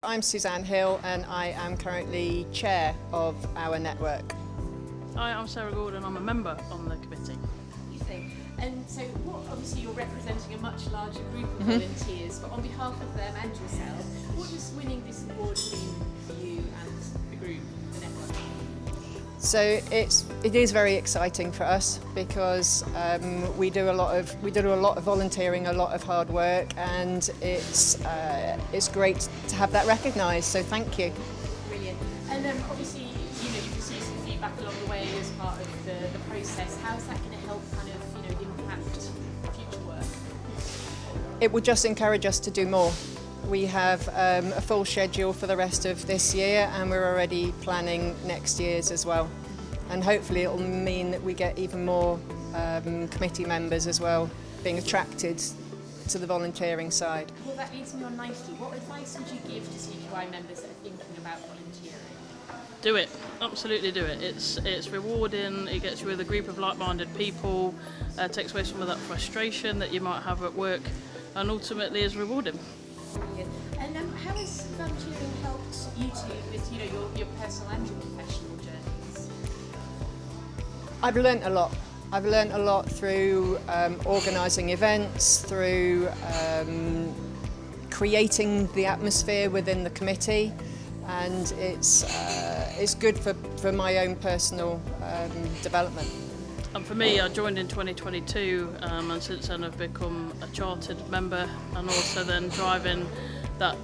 I'm Suzanne Hill and I am currently chair of our network. Hi, I'm Sarah Gordon. I'm a member on the committee. And so obviously you're representing a much larger group of volunteers, but on behalf of them and yourself, what does winning this award mean for you and the group, the network? So it is very exciting for us because we do a lot of volunteering, a lot of hard work, and it's great to have that recognised. So thank you. Brilliant. And obviously you've received some feedback along the way as part of the process. How's that going to help kind of impact future work? It will just encourage us to do more. We have a full schedule for the rest of this year and we're already planning next year's as well. And hopefully it will mean that we get even more committee members as well being attracted to the volunteering side. Well, that leads me on nicely. What advice would you give to CQI members that are thinking about volunteering? Do it. Absolutely do it. It's rewarding. It gets you with a group of like-minded people, takes away some of that frustration that you might have at work, and ultimately is rewarding. Brilliant. And how has volunteering helped you two with your personal and your professional journeys? I've learnt a lot. I've learnt a lot through organising events, through creating the atmosphere within the committee, and it's good for my own personal development. And for me, I joined in 2022 and since then I've become a chartered member, and also then driving that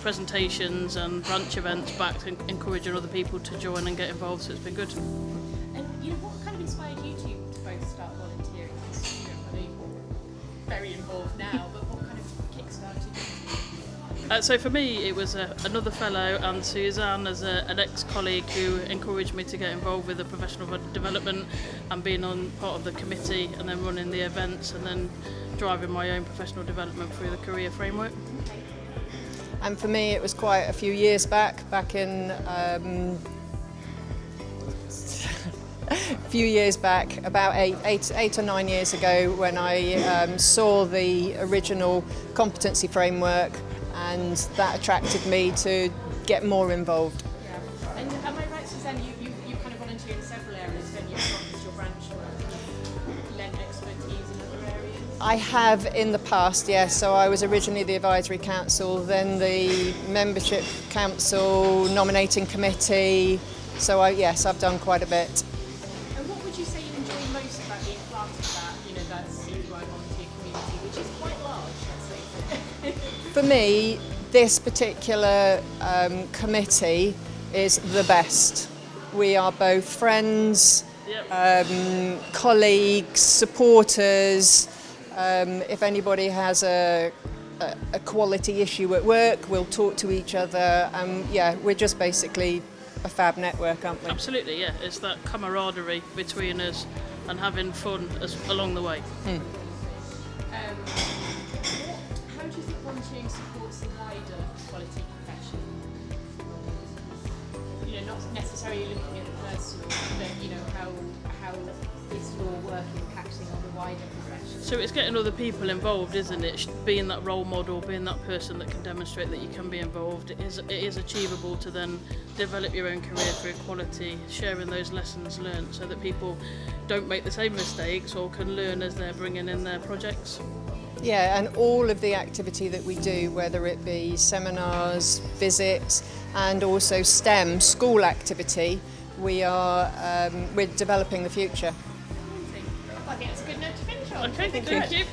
presentations and branch events back, and encouraging other people to join and get involved, so it's been good. And what kind of inspired you two to both start volunteering? Because I know you're very involved now, but what kind of kick-started you? So for me, it was another fellow and Suzanne as an ex-colleague who encouraged me to get involved with the professional development and being on part of the committee, and then running the events, and then driving my own professional development through the career framework. And for me, it was quite a few years back in about eight or 9 years ago, when I saw the original competency framework, and that attracted me to get more involved. Yeah. And am I right, Suzanne, you kind of volunteer in several areas, don't you? Not just your branch work, lend expertise in other areas? I have in the past, yes. So I was originally the advisory council, then the membership council, nominating committee. So yes, I've done quite a bit. And what would you say you enjoy most about being part of that CQI volunteer community, which is quite large, let's face it? For me, this particular committee is the best. We are both friends, colleagues, supporters. If anybody has a quality issue at work, we'll talk to each other. Yeah, we're just basically a fab network, aren't we? Absolutely, yeah. It's that camaraderie between us and having fun along the way. How do you think volunteering supports the wider quality profession? Not necessarily looking at the personal, but how is your work impacting on the wider profession? So it's getting other people involved, isn't it? Being that role model, being that person that can demonstrate that you can be involved. It is achievable to then develop your own career through quality, sharing those lessons learned, so that people don't make the same mistakes or can learn as they're bringing in their projects. Yeah, and all of the activity that we do, whether it be seminars, visits, and also STEM, school activity, we're developing the future. I think it's a good note to finish on. Okay, thank you.